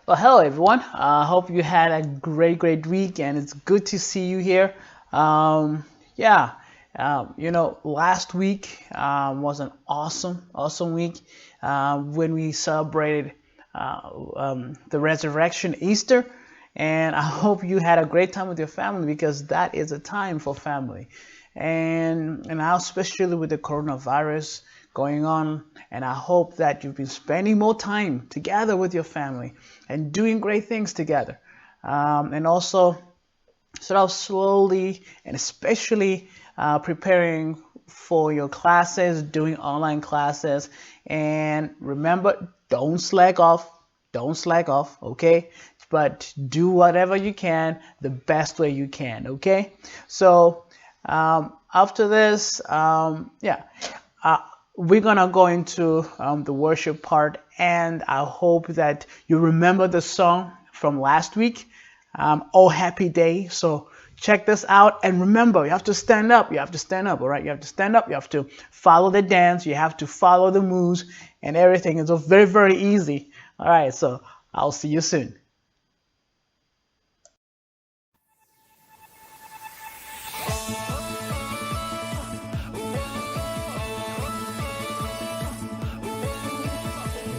Well, hello everyone. I hope you had a great week, and it's good to see you here. Yeah, last week was an awesome week when we celebrated the resurrection, Easter, and I hope you had a great time with your family because that is a time for family. And now, especially with the coronavirus going on, and I hope that you've been spending more time together with your family and doing great things together. And also sort of slowly and especially preparing for your classes, doing online classes. And remember, don't slack off, okay? But do whatever you can the best way you can, okay? So after this, uh, we're gonna go into the worship part, and I hope that you remember the song from last week, "Oh Happy Day." So check this out, and remember, you have to stand up. You have to stand up, all right? You have to stand up. You have to follow the dance. You have to follow the moves and everything. It's very easy. All right, so I'll see you soon.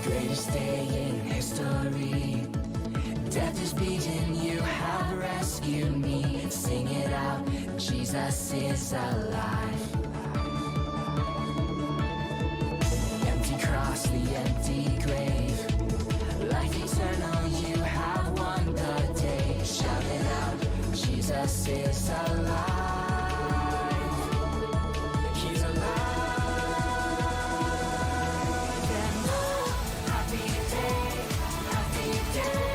Greatest day in history. Death is beaten, you have rescued me. Sing it out, Jesus is alive. Empty cross, the empty grave. Life eternal, you have won the day. Shout it out, Jesus is alive. He's alive. And oh, happy day, happy day.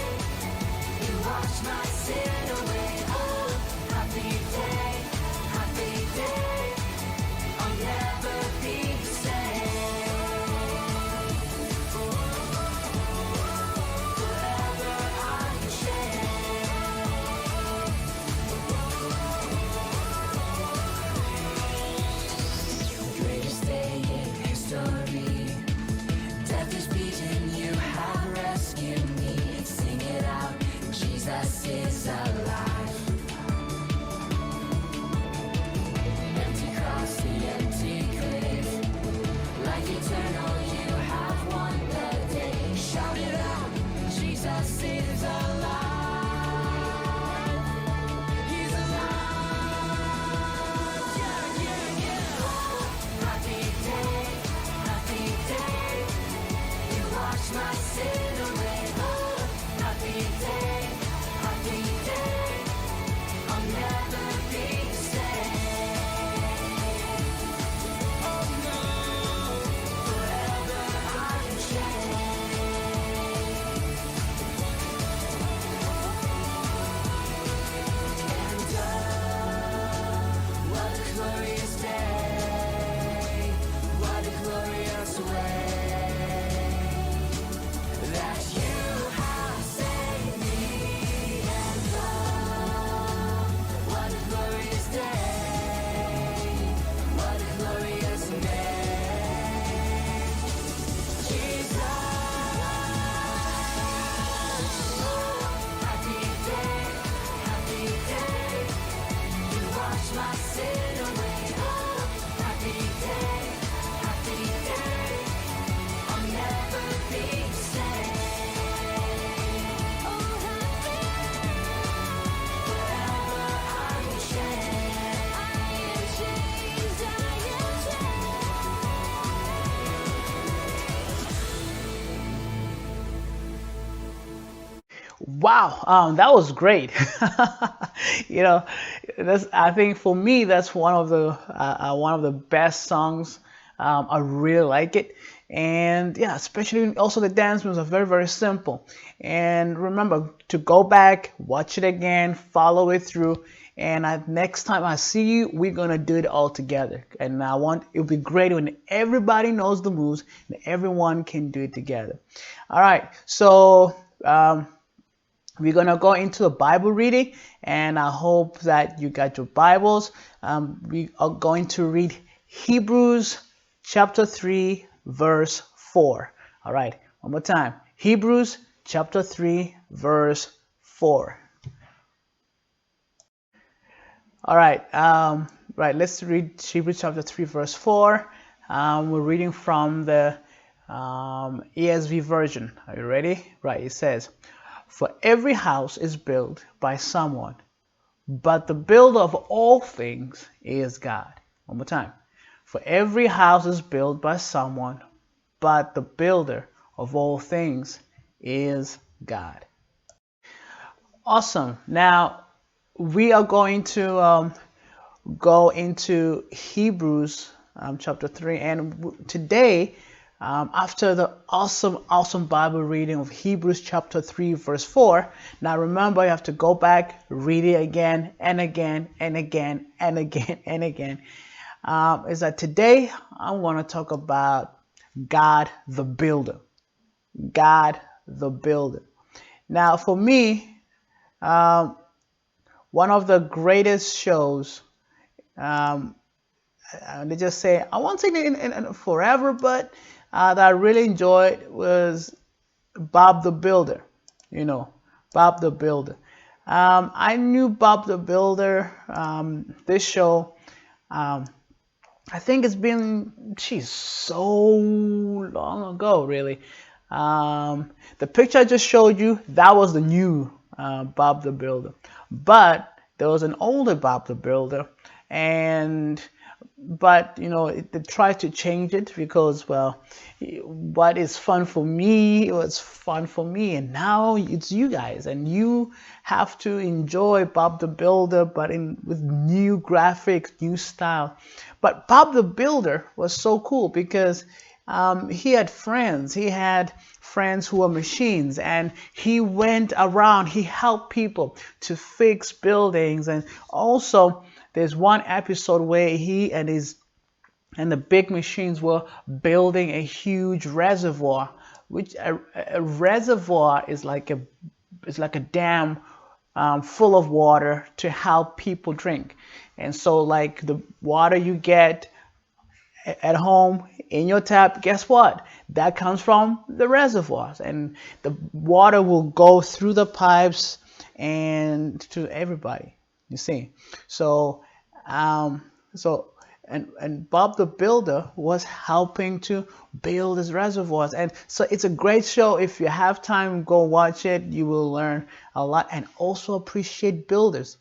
You wash my sin away. Oh, happy day, happy day. I'll never be the same. Forever unchanged. Greatest day in history. Death is beaten, you have rescued me. Sing it out, Jesus is alive. Empty cross, the empty grave. Life eternal, you have won the day. Shout it out, Jesus is alive. He's alive. Yeah, yeah, yeah. Oh, happy day, happy day. You wash my sin away. Oh, happy day, happy day. I'll never be the same. Oh no, forever unchanged. And what a glorious day. What a glorious way. That you have saved me, and what a glorious day, what a glorious name, Jesus. Oh, happy day, you wash my sin away. Oh, happy day, I'll never be the same. Wow, that was great. you know, that's I think for me that's one of the best songs. I really like it, and yeah, especially also the dance moves are very simple. And remember to go back, watch it again, follow it through, and next time I see you, we're gonna do it all together. And I want it'll be great when everybody knows the moves and everyone can do it together. All right, so. We're going to go into a Bible reading, and I hope that you got your Bibles. We are going to read Hebrews chapter 3, verse 4. All right, one more time. Hebrews chapter 3, verse 4. All right, right. Let's read Hebrews chapter 3, verse 4. We're reading from the ESV version. Are you ready? Right, it says, "For every house is built by someone, but the builder of all things is God." One more time. "For every house is built by someone, but the builder of all things is God." Awesome. Now, we are going to go into Hebrews chapter 3. And today, after the awesome Bible reading of Hebrews chapter 3, verse 4, now remember you have to go back, read it again and again and again and again and again. Is that today I want to talk about God the Builder. God the Builder. Now, for me, um, one of the greatest shows, um, they just say, I won't say it in forever, but that I really enjoyed was Bob the Builder. You know, Bob the Builder. I knew Bob the Builder, this show. Um, I think it's been, geez, so long ago, really. The picture I just showed you, that was the new Bob the Builder. But there was an older Bob the Builder, and but they tried to change it because, well, what is fun for me was fun for me, and now it's you guys, and you have to enjoy Bob the Builder, but with new graphics, new style. But Bob the Builder was so cool because he had friends. He had friends who were machines, and he went around. He helped people to fix buildings, and also there's one episode where he and the big machines were building a huge reservoir, which a reservoir is like a dam full of water to help people drink. And so, like the water you get at home in your tap, guess what? That comes from the reservoirs, and the water will go through the pipes and to everybody. You see, so um, so and Bob the Builder was helping to build his reservoirs, and so it's a great show. If you have time, go watch it. You will learn a lot and also appreciate builders.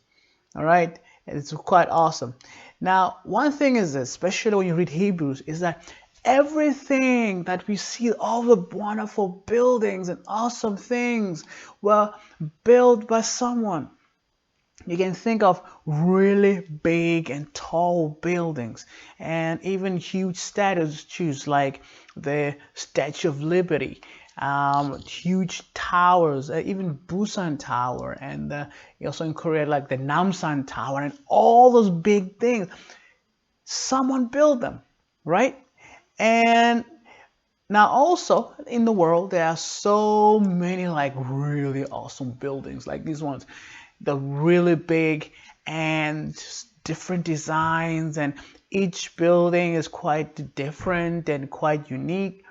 All right, it's quite awesome. Now, one thing is this, especially when you read Hebrews, is that everything that we see, all the wonderful buildings and awesome things, were built by someone. You can think of really big and tall buildings and even huge statues like the Statue of Liberty, huge towers, even Busan Tower, and also in Korea like the Namsan Tower, and all those big things. Someone built them, right? And now also in the world there are so many like really awesome buildings like these ones, the really big and different designs, and each building is quite different and quite unique.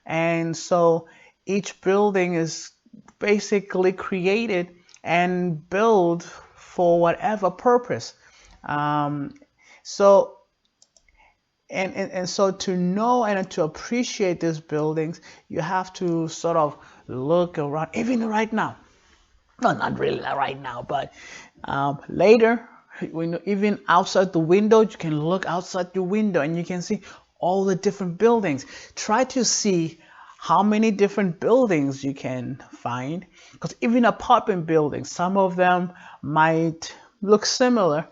And so each building is basically created and built for whatever purpose. Um, so and so to know and to appreciate these buildings, you have to sort of look around, even right now. Well, not really right now, but later, when even outside the window, you can look outside your window and you can see all the different buildings. Try to see how many different buildings you can find, because even apartment buildings, some of them might look similar,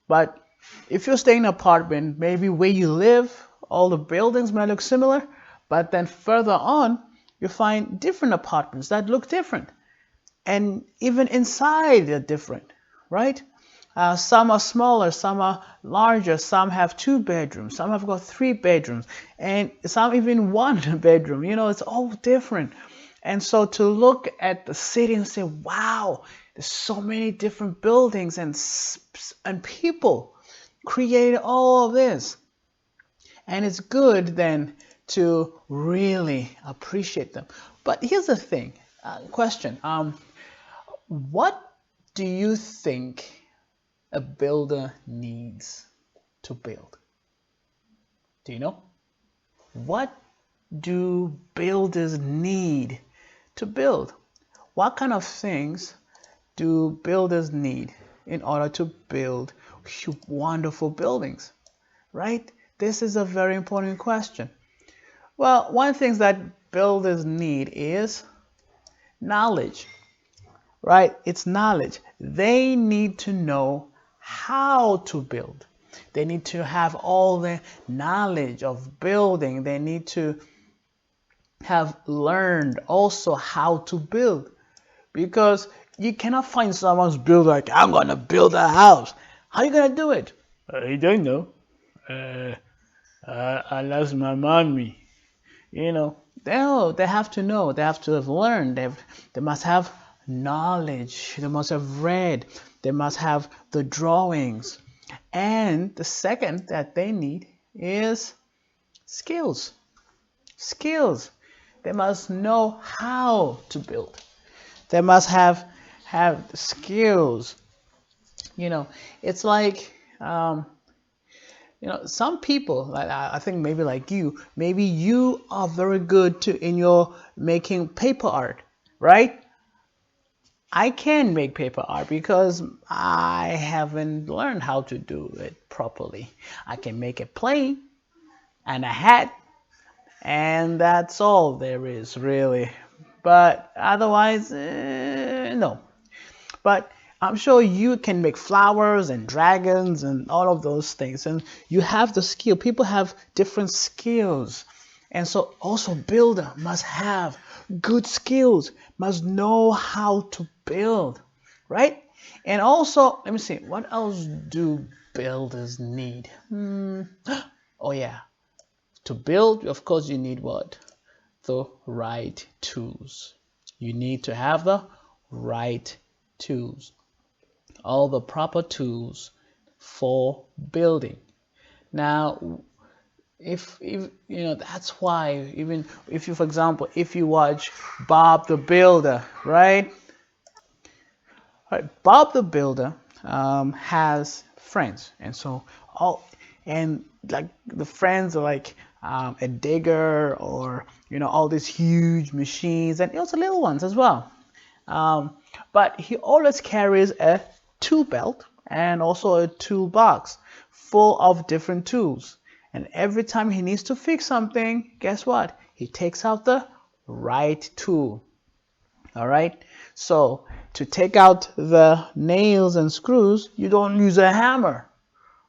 but if you're staying in an apartment, maybe where you live, all the buildings might look similar, but then further on, you find different apartments that look different. And even inside, they're different, right? Some are smaller, some are larger, some have 2 bedrooms, some have got 3 bedrooms, and some even 1 bedroom. It's all different. And so to look at the city and say, wow, there's so many different buildings and people created all of this. And it's good then to really appreciate them. But here's the thing. Question. What do you think a builder needs to build? Do you know? What do builders need to build? What kind of things do builders need in order to build wonderful buildings? Right? This is a very important question. Well, one thing that builders need is knowledge, right? It's knowledge. They need to know how to build. They need to have all the knowledge of building. They need to have learned also how to build because you cannot find someone's build like I'm gonna build a house. How are you gonna do it? I don't know. Uh, I lost my mommy. You know, they have to know. They have to have learned. They must have knowledge. They must have read. They must have the drawings. And the second that they need is skills. Skills. They must know how to build. They must have skills. You know, it's like some people, like I think maybe like you, maybe you are very good to in your making paper art, right? I can make paper art because I haven't learned how to do it properly. I can make a plane and a hat, and that's all there is really. But otherwise, no. But I'm sure you can make flowers and dragons and all of those things. And you have the skill. People have different skills. And so also builder must have good skills, must know how to build, right? And also, let me see, what else do builders need? Oh yeah, to build, of course, you need what? The right tools. You need to have the right tools, all the proper tools for building. Now, if that's why even if you, for example, if you watch Bob the Builder, right? Right, Bob the Builder has friends, and so all and like the friends are like a digger or all these huge machines and also little ones as well. Um, but he always carries a tool belt and also a toolbox full of different tools. And every time he needs to fix something, guess what? He takes out the right tool. All right. So to take out the nails and screws, you don't use a hammer,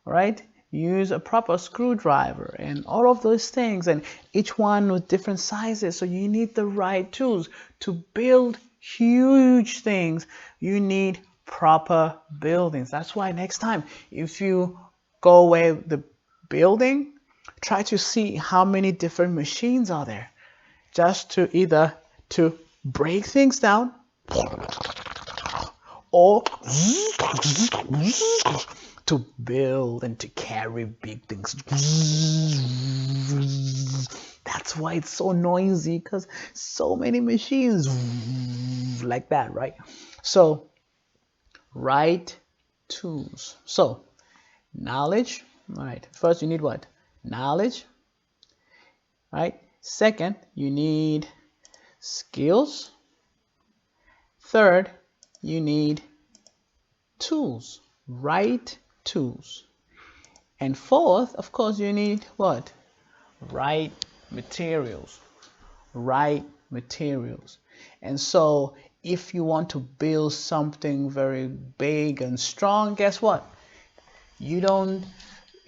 right? Use a proper screwdriver and all of those things, and each one with different sizes. So you need the right tools to build huge things. You need proper buildings. That's why next time, if you go away the building, try to see how many different machines are there, just to either to break things down or to build and to carry big things. That's why it's so noisy, because so many machines like that, right? So, right tools. So, knowledge. All right. First, you need what? Knowledge. Right. Second, you need skills. Third, you need tools, right tools. And fourth, of course, you need what? Right materials, right materials. And so if you want to build something very big and strong, guess what? You don't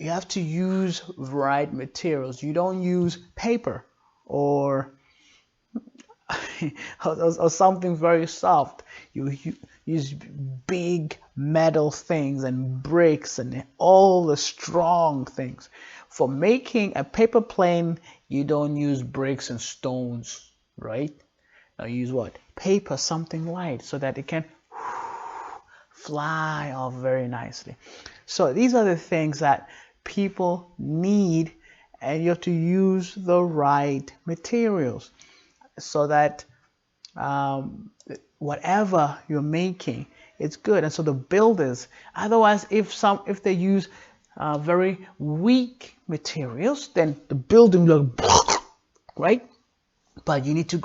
you have to use right materials. You don't use paper or or something very soft. You use big metal things and bricks and all the strong things. For making a paper plane, you don't use bricks and stones, right? Now you use what? Paper, something light, so that it can fly off very nicely. So these are the things that people need, and you have to use the right materials so that um, whatever you're making, it's good. And so the builders, otherwise, if they use very weak materials, then the building will look right. But you need to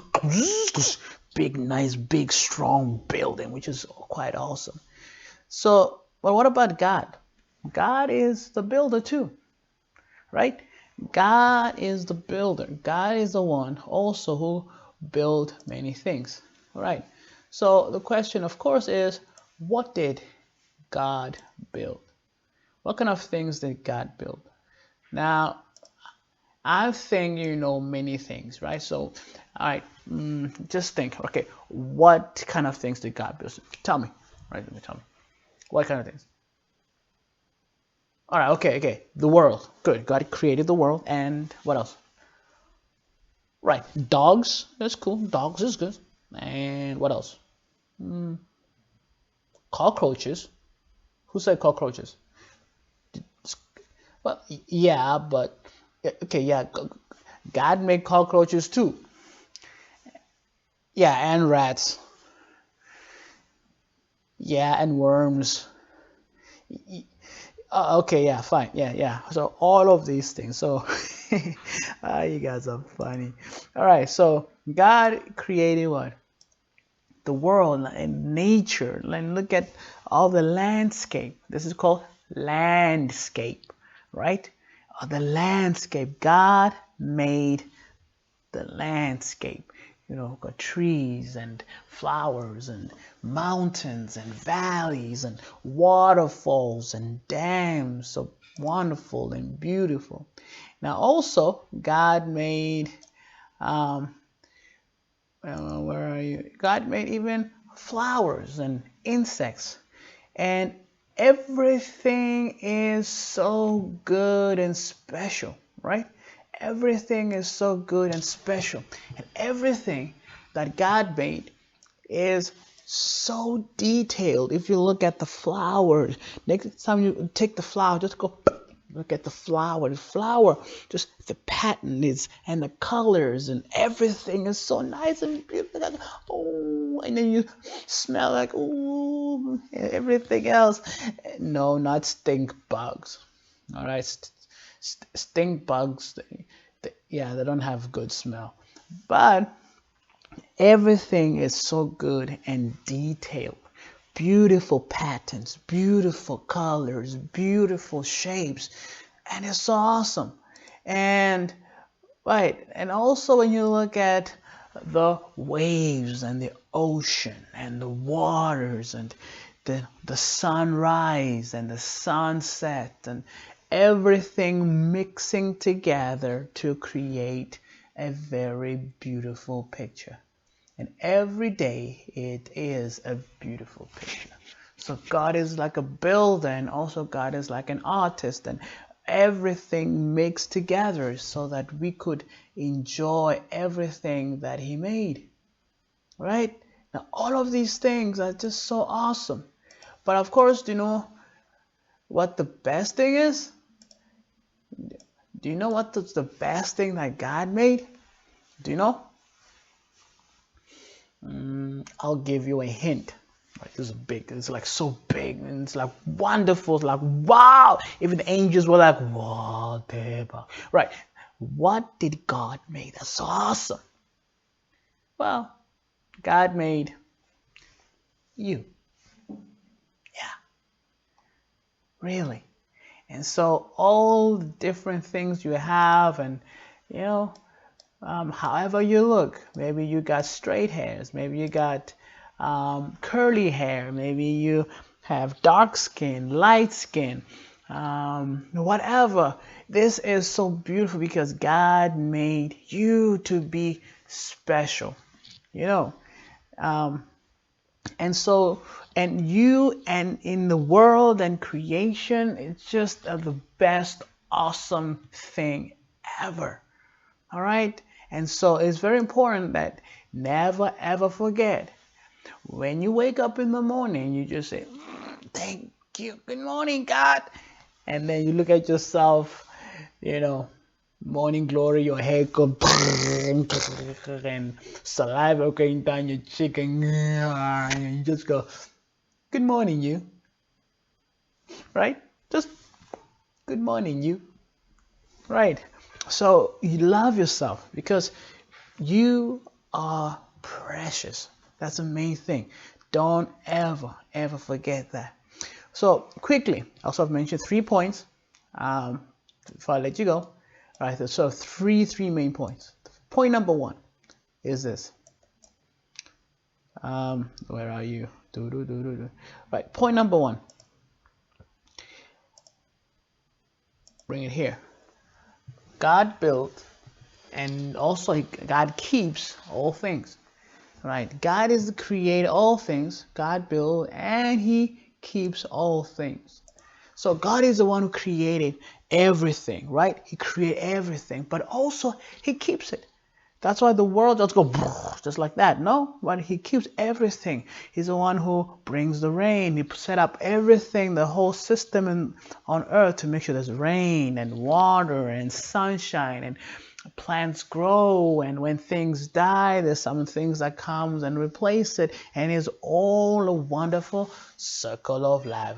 big, nice, big, strong building, which is quite awesome. So, but what about God? God is the builder too, right? God is the builder. God is the one also who built many things, right? So the question, of course, is what did God build? What kind of things did God build? Now, I think you know many things, right? So, all right, just think, okay, what kind of things did God build? Tell me, right? Tell me. What kind of things? All right, okay, okay. The world. Good. God created the world. And what else? Right. Dogs. That's cool. Dogs is good. And what else? Cockroaches. Who said cockroaches? Well, yeah, but okay, yeah. God made cockroaches too. Yeah, and rats. Yeah, and worms. Okay, yeah, fine. Yeah, yeah. So all of these things. So you guys are funny. All right. So God created what? The world and nature. And look at all the landscape. This is called landscape, right? The landscape. God made the landscape. You know, got trees and flowers and mountains and valleys and waterfalls and dams. So wonderful and beautiful. Now, also, God made where are you? God made even flowers and insects. And everything is so good and special, right? Everything is so good and special. And everything that God made is so detailed. If you look at the flowers, next time you take the flower, just go look at the flower. The flower, just the pattern is and the colors and everything is so nice and beautiful. Like, oh, and then you smell like oh, everything else. No, not stink bugs. All right, stink bugs. Yeah, they don't have good smell, but everything is so good and detailed. Beautiful patterns, beautiful colors, beautiful shapes, and it's so awesome. And right, and also when you look at the waves and the ocean and the waters and the sunrise and the sunset and everything mixing together to create a very beautiful picture. And every day it is a beautiful picture. So God is like a builder, and also God is like an artist, and everything mixed together so that we could enjoy everything that He made. Right? Now, all of these things are just so awesome. But of course, do you know what the best thing is? Do you know what the best thing that God made? Do you know? I'll give you a hint. Right, this is big. It's like so big, and it's like wonderful. It's like wow. Even the angels were like, whatever. Right. What did God make? That's so awesome. Well, God made you. Yeah, really. And so all the different things you have, and you know, however you look, maybe you got straight hairs, maybe you got curly hair, maybe you have dark skin, light skin, whatever. This is so beautiful because God made you to be special, you know. Um, and so, and you and in the world and creation, it's just the best, awesome thing ever. All right. And so it's very important that never ever forget when you wake up in the morning, you just say, Thank you. Good morning, God. And then you look at yourself, you know, Morning glory, your hair go and saliva going down your cheek and you just go, good morning, you, right? Just good morning, you, right? So you love yourself because you are precious. That's the main thing. Don't ever forget that. So quickly, I also have mentioned 3 points before I let you go. All right, so three main points. Point number one is this. Where are you? Right, point number one. Bring it here. God built and also God keeps all things. Right? God is the creator of all things. God built and he keeps all things. So God is the one who created everything, right? He created everything, but also he keeps it. That's why the world just go just like that. No, but he keeps everything. He's the one who brings the rain. He set up everything, the whole system on earth to make sure there's rain and water and sunshine and plants grow, and when things die, there's some things that comes and replace it, and it's all a wonderful circle of life.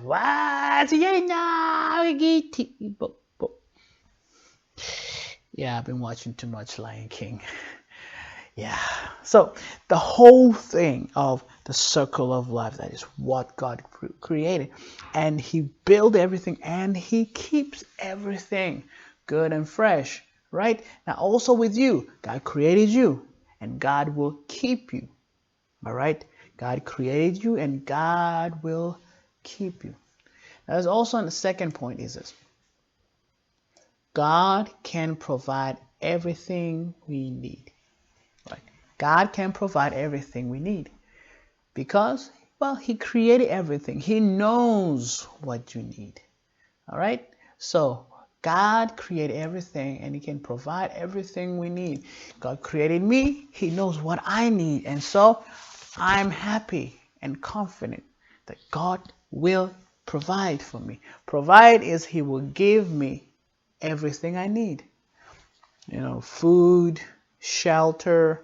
Yeah, I've been watching too much Lion King. Yeah. So the whole thing of the circle of life, that is what God created. And he built everything and he keeps everything good and fresh, right? Now also with you, God created you and God will keep you. All right? God created you and God will keep you. Now, there's also the second point is this. God can provide everything we need. Right? God can provide everything we need because, well, he created everything. He knows what you need. All right? So God created everything and he can provide everything we need. God created me. He knows what I need. And so I'm happy and confident that God will provide for me. Provide is he will give me everything I need. Food, shelter,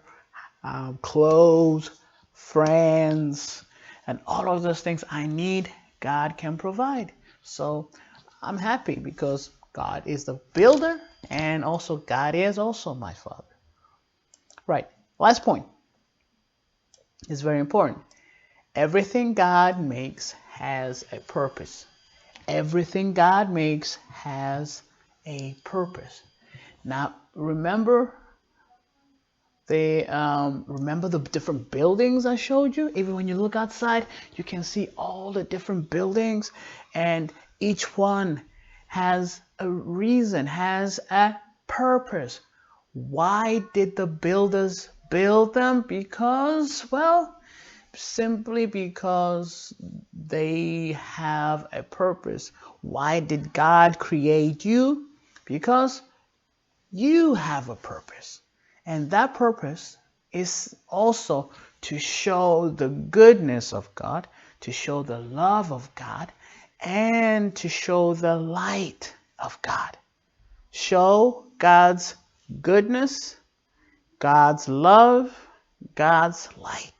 clothes, friends, and all of those things I need, God can provide. So I'm happy because God is the builder and also God is also my Father. Right. Last point is very important. Everything God makes has a purpose. Everything God makes has a purpose. Now, remember the different buildings I showed you? Even when you look outside, you can see all the different buildings, and each one has a reason, has a purpose. Why did the builders build them? Because, well, simply because they have a purpose. Why did God create you? Because you have a purpose. And that purpose is also to show the goodness of God, to show the love of God, and to show the light of God. Show God's goodness, God's love, God's light.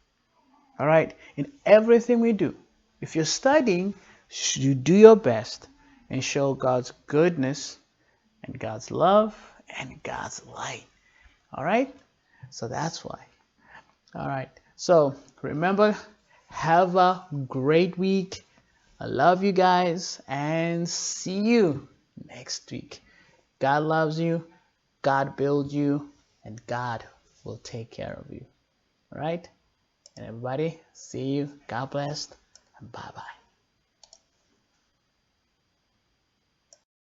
All right? In everything we do, if you're studying, you do your best and show God's goodness and God's love and God's light. All right? So that's why. All right. So remember, have a great week. I love you guys and see you next week. God loves you, God builds you, and God will take care of you. All right? And everybody, see you. God bless, and bye-bye.